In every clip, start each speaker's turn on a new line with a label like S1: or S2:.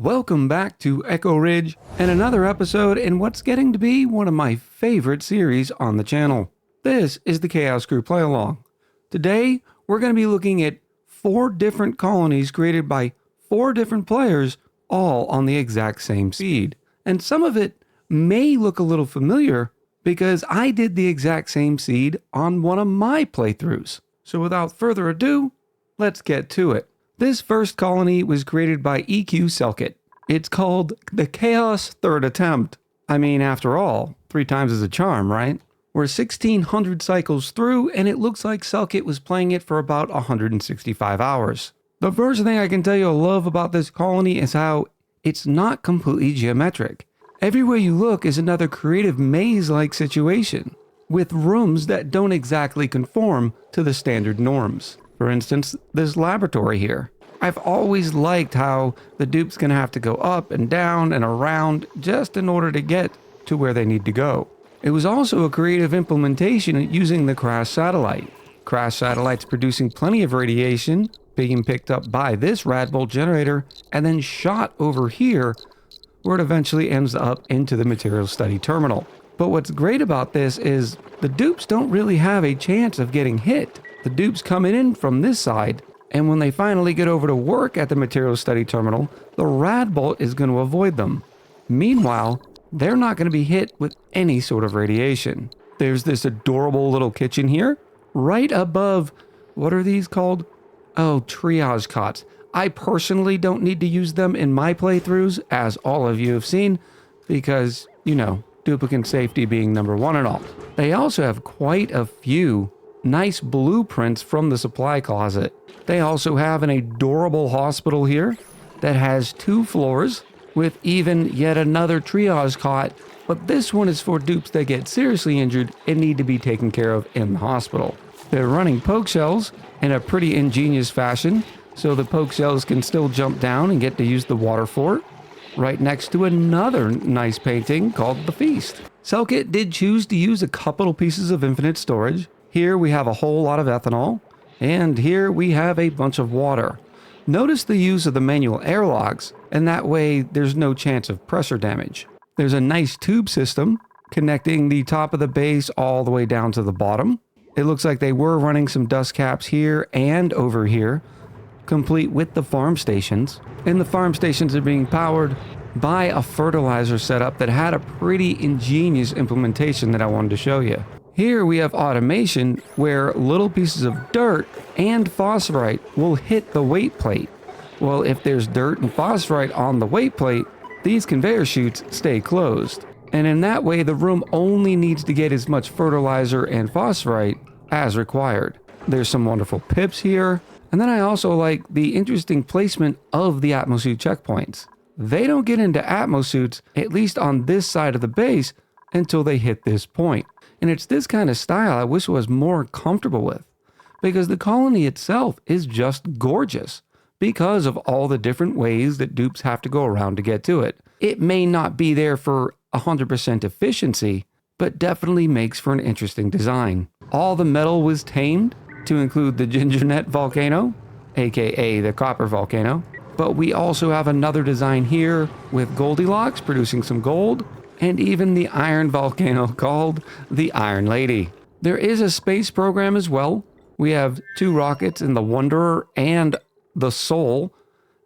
S1: Welcome back to Echo Ridge and another episode in what's getting to be one of my favorite series on the channel. This is the Chaos Crew Playalong. Today, we're going to be looking at 4 different colonies created by 4 different players, all on the exact same seed. And some of it may look a little familiar because I did the exact same seed on one of my playthroughs. So without further ado, let's get to it. This first colony was created by EQ Selkit. It's called the Chaos Third Attempt. I mean, after all, 3 times is a charm, right? We're 1600 cycles through, and it looks like Selkit was playing it for about 165 hours. The first thing I can tell you I love about this colony is how it's not completely geometric. Everywhere you look is another creative maze-like situation, with rooms that don't exactly conform to the standard norms. For instance, this laboratory here. I've always liked how the dupe's gonna have to go up and down and around just in order to get to where they need to go. It was also a creative implementation using the crash satellite. Crash satellite's producing plenty of radiation, being picked up by this radbolt generator, and then shot over here, where it eventually ends up into the material study terminal. But what's great about this is the dupes don't really have a chance of getting hit. The dupes coming in from this side, and when they finally get over to work at the material study terminal, the radbolt is going to avoid them. Meanwhile, they're not going to be hit with any sort of radiation. There's this adorable little kitchen here, right above, what are these called? Oh, triage cots. I personally don't need to use them in my playthroughs, as all of you have seen, because, you know, duplicant safety being number 1 and all. They also have quite a few nice blueprints from the supply closet. They also have an adorable hospital here that has 2 floors with even yet another triage cot, but this one is for dupes that get seriously injured and need to be taken care of in the hospital. They're running poke shells in a pretty ingenious fashion, so the poke shells can still jump down and get to use the water fort, right next to another nice painting called The Feast. Selkit did choose to use a couple pieces of infinite storage. Here we have a whole lot of ethanol, and here we have a bunch of water. Notice the use of the manual airlocks, and that way there's no chance of pressure damage. There's a nice tube system connecting the top of the base all the way down to the bottom. It looks like they were running some dust caps here and over here, complete with the farm stations. And the farm stations are being powered by a fertilizer setup that had a pretty ingenious implementation that I wanted to show you. Here we have automation where little pieces of dirt and phosphorite will hit the weight plate. Well, if there's dirt and phosphorite on the weight plate, these conveyor chutes stay closed. And in that way, the room only needs to get as much fertilizer and phosphorite as required. There's some wonderful pips here. And then I also like the interesting placement of the atmosuit checkpoints. They don't get into atmosuits, at least on this side of the base, until they hit this point. And it's this kind of style I wish I was more comfortable with, because the colony itself is just gorgeous because of all the different ways that dupes have to go around to get to it. It may not be there for 100% efficiency, but definitely makes for an interesting design. All the metal was tamed to include the Gingernet volcano, aka the copper volcano, but we also have another design here with Goldilocks producing some gold, and even the iron volcano called the Iron Lady. There is a space program as well. We have 2 rockets in the Wanderer and the Soul,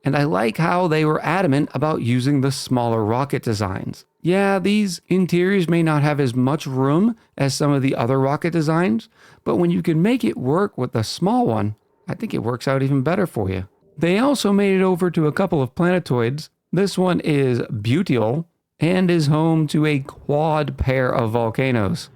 S1: and I like how they were adamant about using the smaller rocket designs. Yeah, these interiors may not have as much room as some of the other rocket designs, but when you can make it work with the small one, I think it works out even better for you. They also made it over to a couple of planetoids. This one is Butial, and is home to a quad pair of volcanoes.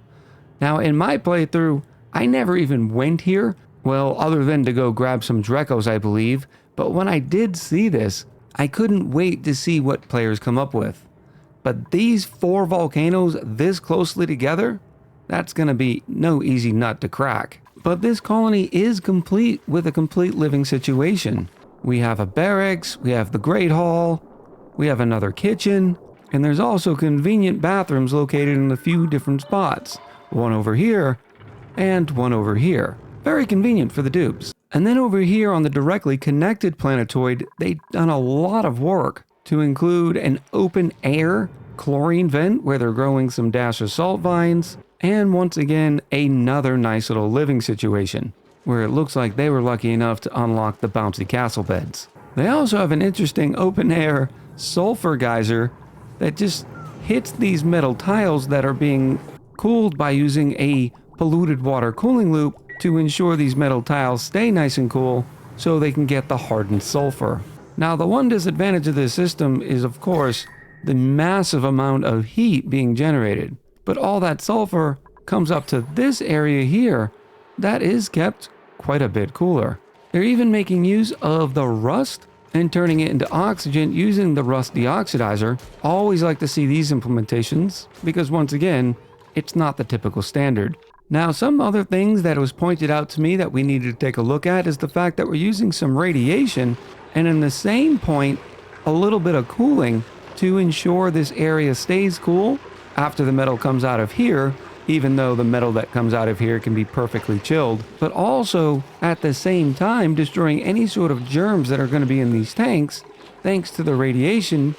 S1: Now, in my playthrough, I never even went here, well, other than to go grab some Drecos, I believe, but when I did see this, I couldn't wait to see what players come up with. But these 4 volcanoes this closely together, that's gonna be no easy nut to crack. But this colony is complete with a complete living situation. We have a barracks, we have the Great Hall, we have another kitchen, and there's also convenient bathrooms located in a few different spots. One over here, and one over here. Very convenient for the dupes. And then over here on the directly connected planetoid, they've done a lot of work to include an open air chlorine vent where they're growing some dash salt vines, and once again, another nice little living situation where it looks like they were lucky enough to unlock the bouncy castle beds. They also have an interesting open air sulfur geyser that just hits these metal tiles that are being cooled by using a polluted water cooling loop to ensure these metal tiles stay nice and cool so they can get the hardened sulfur. Now, the one disadvantage of this system is, of course, the massive amount of heat being generated. But all that sulfur comes up to this area here that is kept quite a bit cooler. They're even making use of the rust and turning it into oxygen using the rust deoxidizer. Always like to see these implementations because, once again, it's not the typical standard. Now, some other things that was pointed out to me that we needed to take a look at is the fact that we're using some radiation and in the same point, a little bit of cooling to ensure this area stays cool after the metal comes out of here, even though the metal that comes out of here can be perfectly chilled, but also at the same time destroying any sort of germs that are going to be in these tanks thanks to the radiation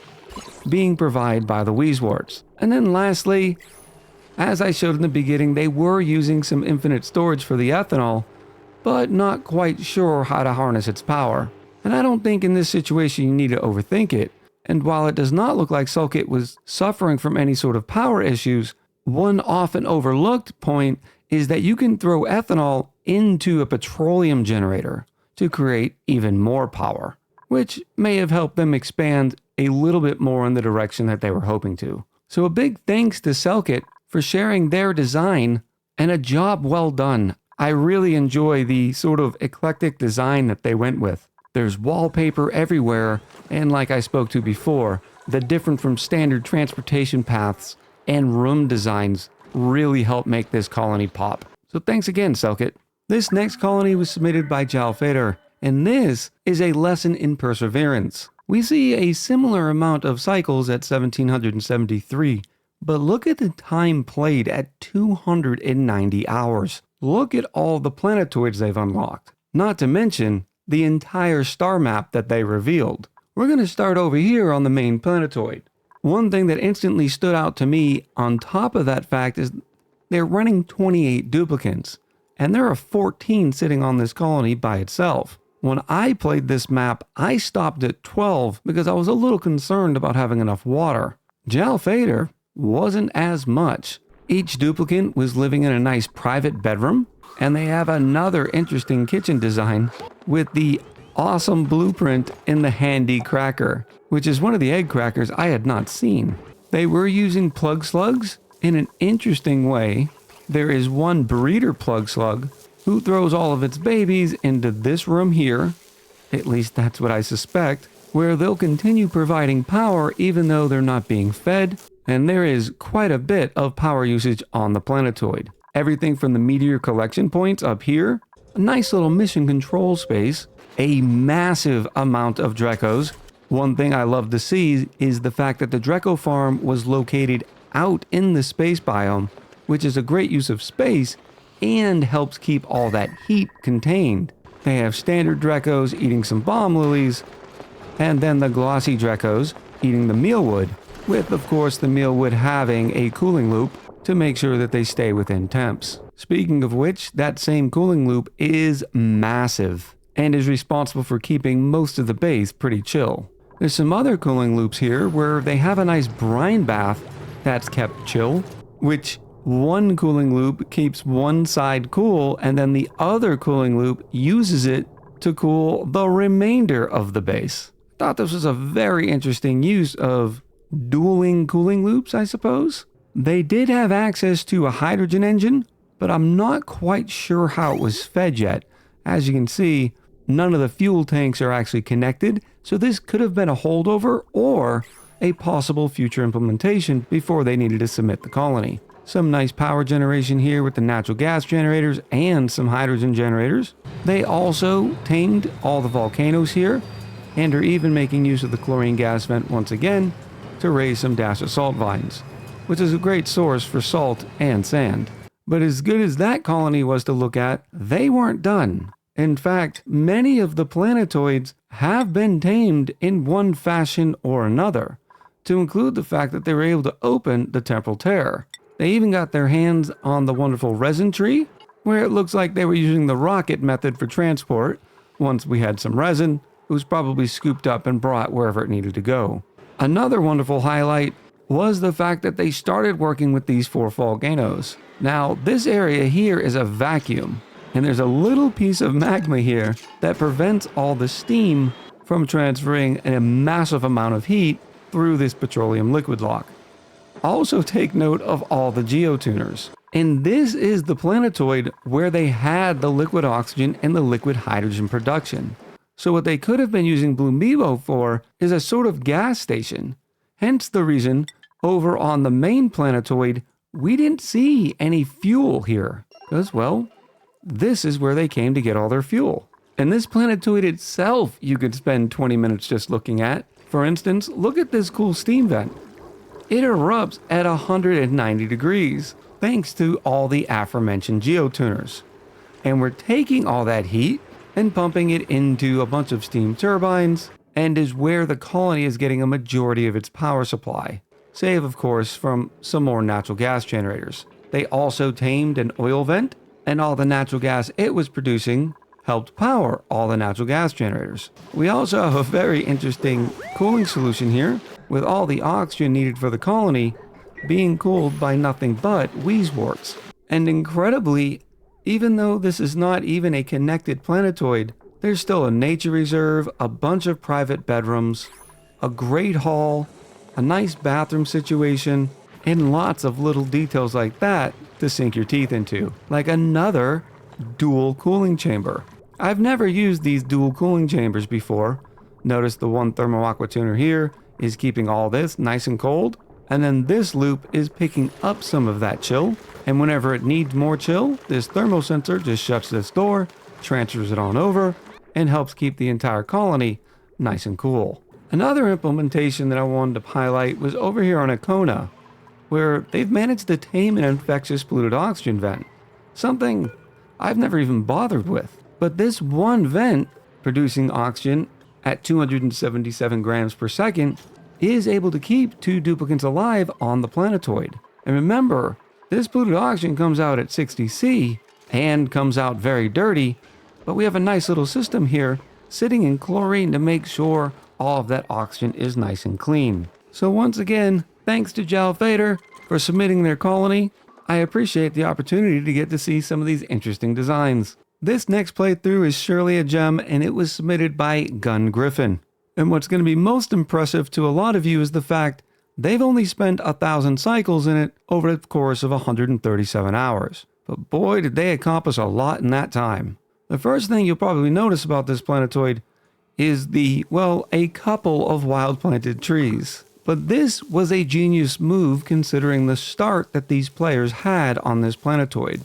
S1: being provided by the wheezeworts. And then lastly, as I showed in the beginning, they were using some infinite storage for the ethanol, but not quite sure how to harness its power. And I don't think in this situation you need to overthink it. And while it does not look like Sulkit was suffering from any sort of power issues, one often overlooked point is that you can throw ethanol into a petroleum generator to create even more power, which may have helped them expand a little bit more in the direction that they were hoping to. So a big thanks to Sulkit for sharing their design and a job well done. I really enjoy the sort of eclectic design that they went with. There's wallpaper everywhere, and like I spoke to before, the different from standard transportation paths and room designs really help make this colony pop. So thanks again, Sulkit. This next colony was submitted by Jalfader, and this is a lesson in perseverance. We see a similar amount of cycles at 1773, but look at the time played at 290 hours. Look at all the planetoids they've unlocked. Not to mention the entire star map that they revealed. We're going to start over here on the main planetoid. One thing that instantly stood out to me on top of that fact is they're running 28 duplicates, and there are 14 sitting on this colony by itself. When I played this map, I stopped at 12 because I was a little concerned about having enough water. Jalfader wasn't as much. Each duplicate was living in a nice private bedroom, and they have another interesting kitchen design with the awesome blueprint in the handy cracker, which is one of the egg crackers I had not seen. They were using plug slugs in an interesting way. There is one breeder plug slug who throws all of its babies into this room here, at least that's what I suspect, where they'll continue providing power even though they're not being fed, and there is quite a bit of power usage on the planetoid. Everything from the meteor collection points up here, a nice little mission control space, a massive amount of Drekos. One thing I love to see is the fact that the Dreko farm was located out in the space biome, which is a great use of space and helps keep all that heat contained. They have standard Drekos eating some bomb lilies, and then the glossy Drekos eating the mealwood, with of course the mealwood having a cooling loop to make sure that they stay within temps. Speaking of which, that same cooling loop is massive and is responsible for keeping most of the base pretty chill. There's some other cooling loops here where they have a nice brine bath that's kept chill, which one cooling loop keeps one side cool and then the other cooling loop uses it to cool the remainder of the base. Thought this was a very interesting use of dueling cooling loops, I suppose. They did have access to a hydrogen engine, but I'm not quite sure how it was fed yet. As you can see, none of the fuel tanks are actually connected, so this could have been a holdover or a possible future implementation before they needed to submit the colony. Some nice power generation here with the natural gas generators and some hydrogen generators. They also tamed all the volcanoes here and are even making use of the chlorine gas vent once again to raise some dash salt vines, which is a great source for salt and sand. But as good as that colony was to look at, they weren't done. In fact, many of the planetoids have been tamed in one fashion or another, to include the fact that they were able to open the temporal tear. They even got their hands on the wonderful resin tree, where it looks like they were using the rocket method for transport. Once we had some resin, it was probably scooped up and brought wherever it needed to go. Another wonderful highlight was the fact that they started working with these 4 volcanoes. Now, this area here is a vacuum, and there's a little piece of magma here that prevents all the steam from transferring a massive amount of heat through this petroleum liquid lock. Also take note of all the geotuners. And this is the planetoid where they had the liquid oxygen and the liquid hydrogen production. So what they could have been using Blue Meebo for is a sort of gas station. Hence the reason over on the main planetoid, we didn't see any fuel here. Because, well, this is where they came to get all their fuel. And this planetoid itself, you could spend 20 minutes just looking at. For instance, look at this cool steam vent. It erupts at 190 degrees, thanks to all the aforementioned geotuners. And we're taking all that heat and pumping it into a bunch of steam turbines, and is where the colony is getting a majority of its power supply, save of course from some more natural gas generators. They also tamed an oil vent, and all the natural gas it was producing helped power all the natural gas generators. We also have a very interesting cooling solution here, with all the oxygen needed for the colony being cooled by nothing but wheezeworts. And incredibly, even though this is not even a connected planetoid, there's still a nature reserve, a bunch of private bedrooms, a great hall, a nice bathroom situation, and lots of little details like that to sink your teeth into, like another dual cooling chamber. I've never used these dual cooling chambers before. Notice the one thermal aqua tuner here is keeping all this nice and cold, and then this loop is picking up some of that chill, and whenever it needs more chill, this thermal sensor just shuts this door, transfers it on over, and helps keep the entire colony nice and cool. Another implementation that I wanted to highlight was over here on Icona, where they've managed to tame an infectious polluted oxygen vent, something I've never even bothered with. But this one vent, producing oxygen at 277 grams per second, is able to keep 2 duplicates alive on the planetoid. And remember, this polluted oxygen comes out at 60 C and comes out very dirty, but we have a nice little system here sitting in chlorine to make sure all of that oxygen is nice and clean. So once again, thanks to Jal Fader for submitting their colony. I appreciate the opportunity to get to see some of these interesting designs. This next playthrough is surely a gem, and it was submitted by Griffin. And what's going to be most impressive to a lot of you is the fact they've only spent 1,000 cycles in it over the course of 137 hours. But boy, did they accomplish a lot in that time. The first thing you'll probably notice about this planetoid is a couple of wild planted trees. But this was a genius move considering the start that these players had on this planetoid.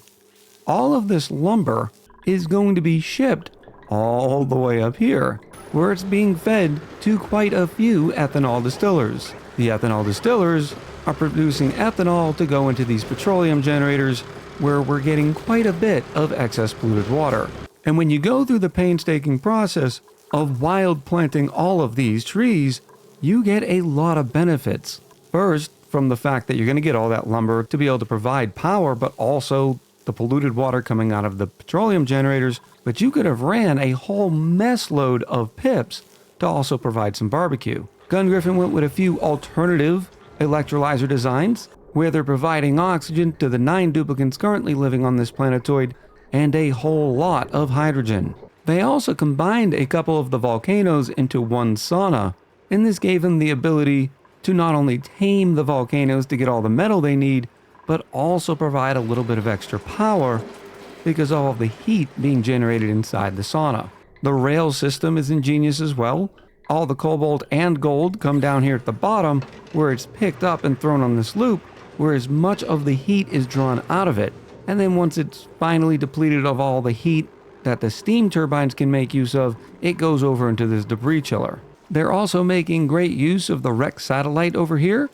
S1: All of this lumber is going to be shipped all the way up here, where it's being fed to quite a few ethanol distillers. The ethanol distillers are producing ethanol to go into these petroleum generators, where we're getting quite a bit of excess polluted water. And when you go through the painstaking process of wild planting all of these trees, you get a lot of benefits. First, from the fact that you're going to get all that lumber to be able to provide power, but also the polluted water coming out of the petroleum generators. But you could have ran a whole mess load of pips to also provide some barbecue. Griffin went with a few alternative electrolyzer designs, where they're providing oxygen to the 9 duplicates currently living on this planetoid, and a whole lot of hydrogen. They also combined a couple of the volcanoes into one sauna, and this gave them the ability to not only tame the volcanoes to get all the metal they need, but also provide a little bit of extra power because of all the heat being generated inside the sauna. The rail system is ingenious as well. All the cobalt and gold come down here at the bottom, where it's picked up and thrown on this loop, where as much of the heat is drawn out of it. And then once it's finally depleted of all the heat that the steam turbines can make use of, it goes over into this debris chiller. They're also making great use of the Rex satellite over here,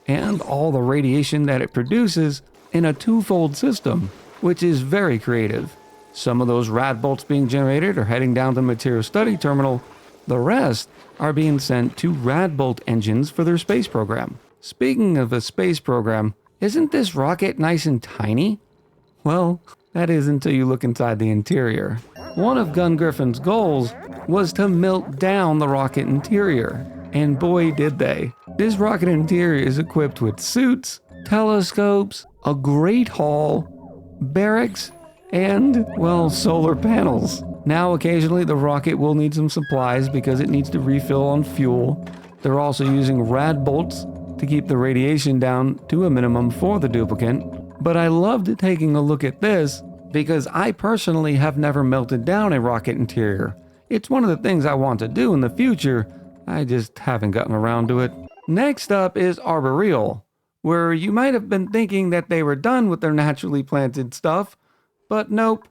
S1: and all the radiation that it produces in a 2-fold system, which is very creative. Some of those rad bolts being generated are heading down to the Material Study Terminal. The rest are being sent to rad bolt engines for their space program. Speaking of a space program, isn't this rocket nice and tiny? Well, that is until you look inside the interior. One of Griffin's goals was to melt down the rocket interior, and boy did they. This rocket interior is equipped with suits, telescopes, a great hall, barracks, and, well, solar panels. Now occasionally the rocket will need some supplies because it needs to refill on fuel. They're also using rad bolts to keep the radiation down to a minimum for the duplicant. But I loved taking a look at this because I personally have never melted down a rocket interior. It's one of the things I want to do in the future, I just haven't gotten around to it. Next up is Arboreal, where you might have been thinking that they were done with their naturally planted stuff, but nope.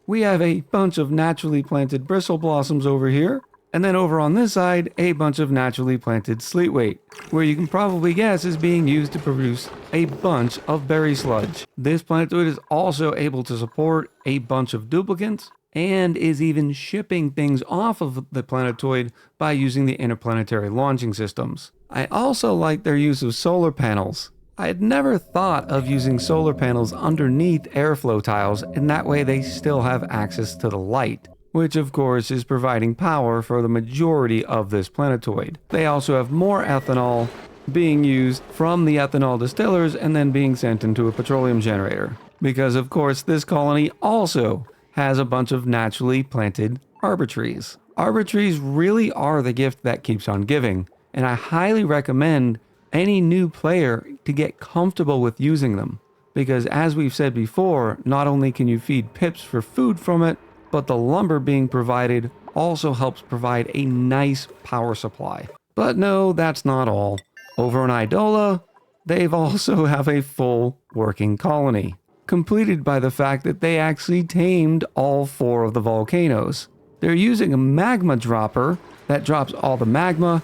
S1: We have a bunch of naturally planted bristle blossoms over here, and then over on this side, a bunch of naturally planted sleetweight, where you can probably guess is being used to produce a bunch of berry sludge. This planetoid is also able to support a bunch of duplicates, and is even shipping things off of the planetoid by using the interplanetary launching systems. I also like their use of solar panels. I had never thought of using solar panels underneath airflow tiles, and that way they still have access to the light, which of course is providing power for the majority of this planetoid. They also have more ethanol being used from the ethanol distillers and then being sent into a petroleum generator. Because of course this colony also has a bunch of naturally planted arbor trees. Arbor trees really are the gift that keeps on giving, and I highly recommend any new player to get comfortable with using them. Because as we've said before, not only can you feed pips for food from it, but the lumber being provided also helps provide a nice power supply. But no, that's not all. Over on Idola, they've also have a full working colony, completed by the fact that they actually tamed all 4 of the volcanoes. They're using a magma dropper that drops all the magma,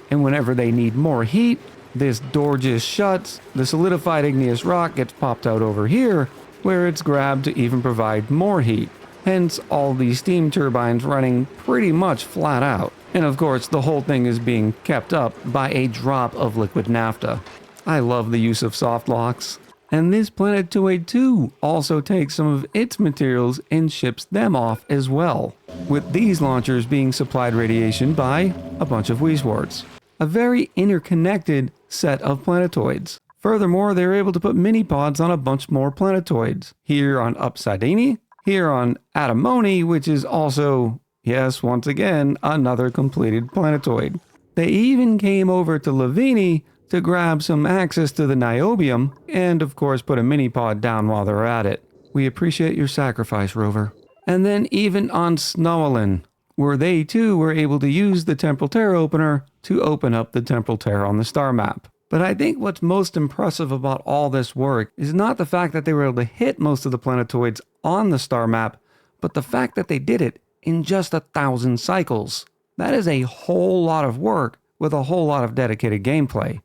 S1: and whenever they need more heat, this door just shuts, the solidified igneous rock gets popped out over here, where it's grabbed to even provide more heat. Hence all these steam turbines running pretty much flat out. And of course, the whole thing is being kept up by a drop of liquid naphtha. I love the use of soft locks. And this planetoid too also takes some of its materials and ships them off as well, with these launchers being supplied radiation by a bunch of Weesports. A very interconnected set of planetoids. Furthermore, they're able to put mini pods on a bunch more planetoids. Here on Upsidini, here on Atomoni, which is also, yes, once again, another completed planetoid. They even came over to Lavini to grab some access to the niobium, and of course put a mini pod down while they're at it. We appreciate your sacrifice, Rover. And then even on Snowlin, where they too were able to use the temporal tear opener to open up the temporal tear on the star map. But I think what's most impressive about all this work is not the fact that they were able to hit most of the planetoids on the star map, but the fact that they did it in just 1,000 cycles. That is a whole lot of work with a whole lot of dedicated gameplay.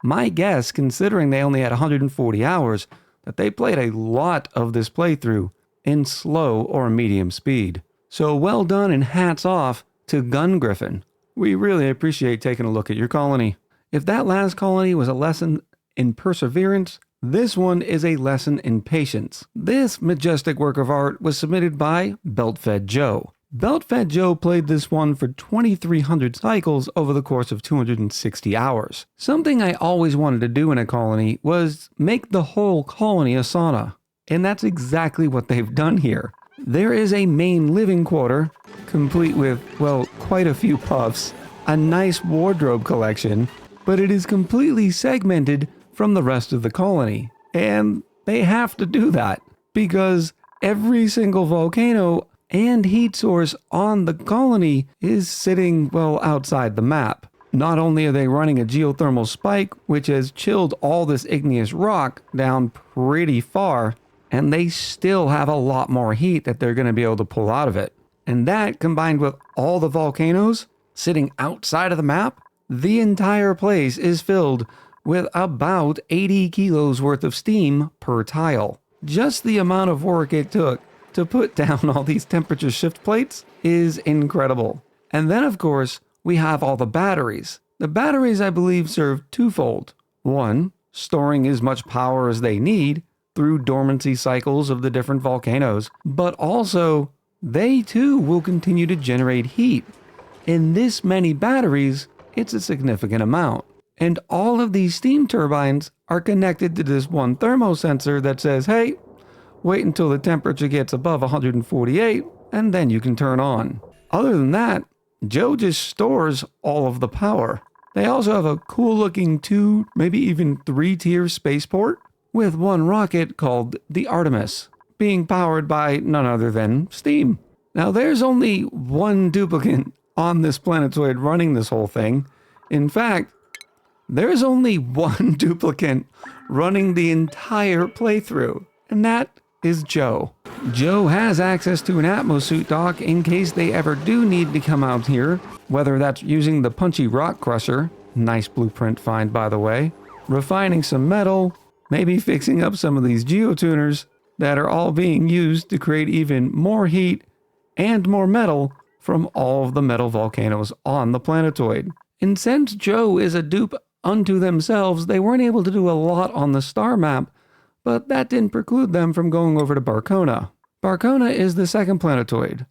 S1: My guess, considering they only had 140 hours, that they played a lot of this playthrough in slow or medium speed. So well done and hats off to Griffin. We really appreciate taking a look at your colony. If that last colony was a lesson in perseverance, this one is a lesson in patience. This majestic work of art was submitted by Beltfed Joe. Beltfed Joe played this one for 2,300 cycles over the course of 260 hours. Something I always wanted to do in a colony was make the whole colony a sauna. And that's exactly what they've done here. There is a main living quarter, complete with, well, quite a few puffs, a nice wardrobe collection, but it is completely segmented from the rest of the colony. And they have to do that, because every single volcano and heat source on the colony is sitting, well, outside the map. Not only are they running a geothermal spike, which has chilled all this igneous rock down pretty far, and they still have a lot more heat that they're going to be able to pull out of it. And that, combined with all the volcanoes sitting outside of the map, the entire place is filled with about 80 kilos worth of steam per tile. Just the amount of work it took to put down all these temperature shift plates is incredible. And then, of course, we have all the batteries. The batteries, I believe, serve twofold. One, storing as much power as they need through dormancy cycles of the different volcanoes, but also they too will continue to generate heat. In this many batteries, it's a significant amount. And all of these steam turbines are connected to this one thermosensor that says, hey, wait until the temperature gets above 148 and then you can turn on. Other than that, Joe just stores all of the power. They also have a cool looking 2, maybe even 3-tier spaceport with one rocket called the Artemis, being powered by none other than steam. Now there's only one duplicate on this planetoid running this whole thing. In fact, there's only one duplicate running the entire playthrough, and that is Joe. Joe has access to an atmosuit dock in case they ever do need to come out here, whether that's using the punchy rock crusher, nice blueprint find by the way, refining some metal, maybe fixing up some of these geotuners that are all being used to create even more heat and more metal from all of the metal volcanoes on the planetoid. And since Joe is a dupe unto themselves, they weren't able to do a lot on the star map, but that didn't preclude them from going over to Barcona. Barcona is the second planetoid,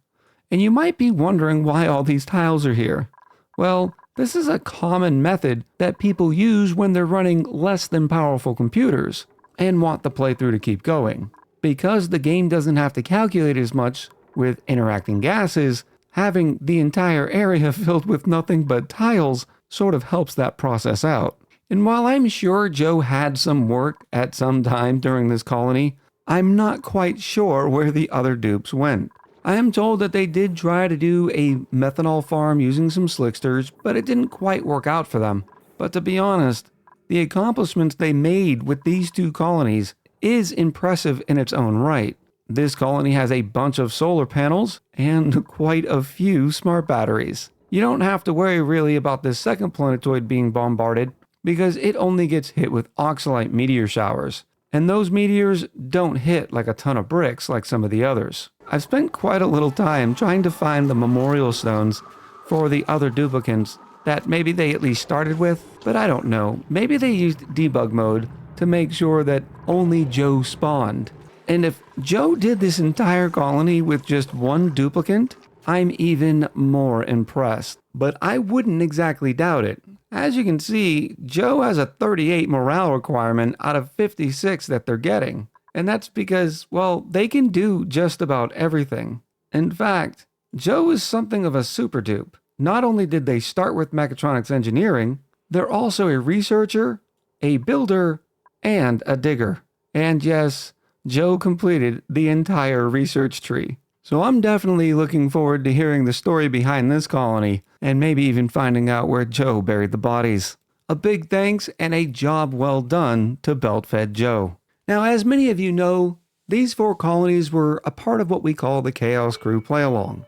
S1: and you might be wondering why all these tiles are here. Well, this is a common method that people use when they're running less than powerful computers and want the playthrough to keep going. Because the game doesn't have to calculate as much with interacting gases, having the entire area filled with nothing but tiles sort of helps that process out. And while I'm sure Joe had some work at some time during this colony, I'm not quite sure where the other dupes went. I am told that they did try to do a methanol farm using some slicksters, but it didn't quite work out for them. But to be honest, the accomplishments they made with these two colonies is impressive in its own right. This colony has a bunch of solar panels and quite a few smart batteries. You don't have to worry really about this second planetoid being bombarded because it only gets hit with oxalite meteor showers. And those meteors don't hit like a ton of bricks like some of the others. I've spent quite a little time trying to find the memorial stones for the other duplicates that maybe they at least started with, but I don't know. Maybe they used debug mode to make sure that only Joe spawned. And if Joe did this entire colony with just one duplicate, I'm even more impressed. But I wouldn't exactly doubt it. As you can see, Joe has a 38 morale requirement out of 56 that they're getting. And that's because, well, they can do just about everything. In fact, Joe is something of a super dupe. Not only did they start with mechatronics engineering, they're also a researcher, a builder, and a digger. And yes, Joe completed the entire research tree. So I'm definitely looking forward to hearing the story behind this colony, and maybe even finding out where Joe buried the bodies. A big thanks and a job well done to Beltfed Joe. Now, as many of you know, these 4 colonies were a part of what we call the Chaos Crew Playalong.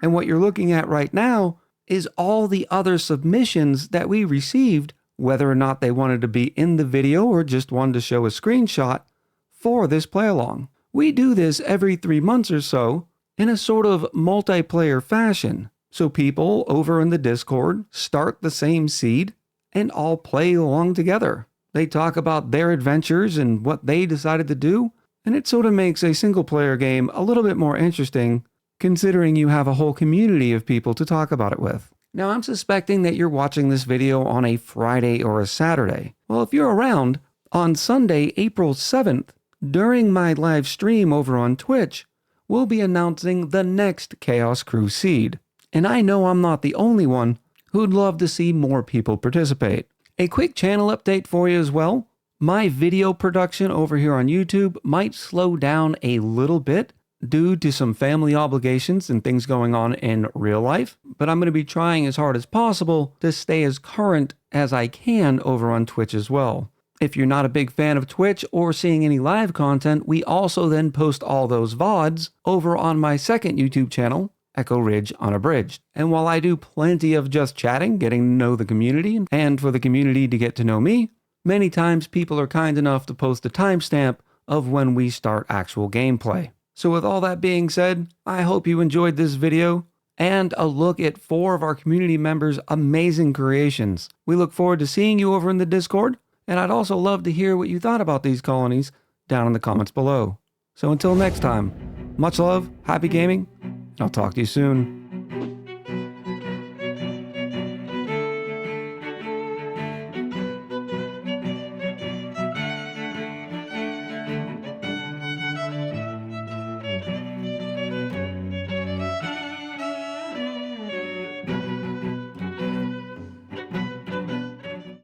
S1: And what you're looking at right now is all the other submissions that we received, whether or not they wanted to be in the video or just wanted to show a screenshot for this Playalong. We do this every 3 months or so in a sort of multiplayer fashion. So people over in the Discord start the same seed and all play along together. They talk about their adventures and what they decided to do, and it sort of makes a single player game a little bit more interesting considering you have a whole community of people to talk about it with. Now, I'm suspecting that you're watching this video on a Friday or a Saturday. Well, if you're around, on Sunday, April 7th, during my live stream over on Twitch, we'll be announcing the next Chaos Crew seed. And I know I'm not the only one who'd love to see more people participate. A quick channel update for you as well. My video production over here on YouTube might slow down a little bit due to some family obligations and things going on in real life, but I'm going to be trying as hard as possible to stay as current as I can over on Twitch as well. If you're not a big fan of Twitch or seeing any live content, we also then post all those VODs over on my second YouTube channel, Echo Ridge Unabridged. And while I do plenty of just chatting, getting to know the community, and for the community to get to know me, many times people are kind enough to post a timestamp of when we start actual gameplay. So with all that being said, I hope you enjoyed this video and a look at 4 of our community members' amazing creations. We look forward to seeing you over in the Discord, and I'd also love to hear what you thought about these colonies down in the comments below. So until next time, much love, happy gaming, and I'll talk to you soon.